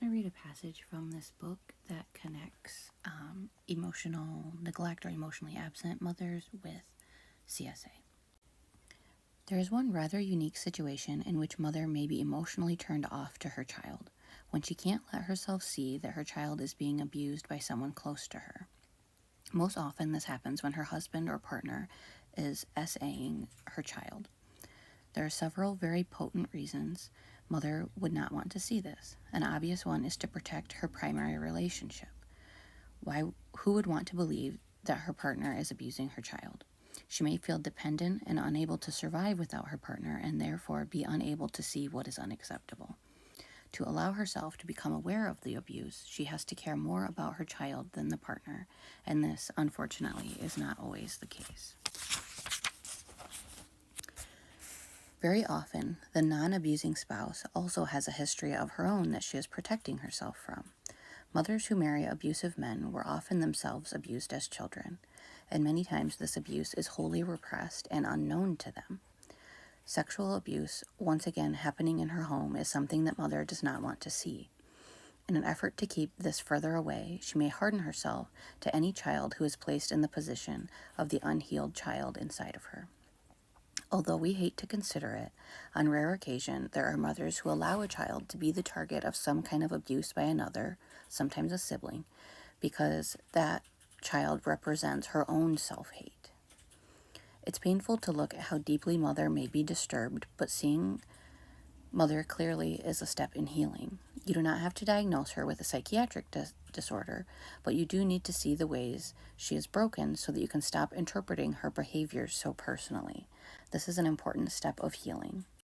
going to read a passage from this book that connects emotional neglect or emotionally absent mothers with CSA. There is one rather unique situation in which mother may be emotionally turned off to her child when she can't let herself see that her child is being abused by someone close to her. Most often this happens when her husband or partner is SAing her child. There are several very potent reasons mother would not want to see this. An obvious one is to protect her primary relationship. Who would want to believe that her partner is abusing her child? She may feel dependent and unable to survive without her partner and therefore be unable to see what is unacceptable. To allow herself to become aware of the abuse, she has to care more about her child than the partner, and this, unfortunately, is not always the case. Very often, the non-abusing spouse also has a history of her own that she is protecting herself from. Mothers who marry abusive men were often themselves abused as children, and many times this abuse is wholly repressed and unknown to them. Sexual abuse, once again happening in her home, is something that mother does not want to see. In an effort to keep this further away, she may harden herself to any child who is placed in the position of the unhealed child inside of her. Although we hate to consider it, on rare occasion there are mothers who allow a child to be the target of some kind of abuse by another, sometimes a sibling, because that child represents her own self-hate. It's painful to look at how deeply mother may be disturbed, but seeing mother clearly is a step in healing. You do not have to diagnose her with a psychiatric disorder, but you do need to see the ways she is broken so that you can stop interpreting her behaviors so personally. This is an important step of healing.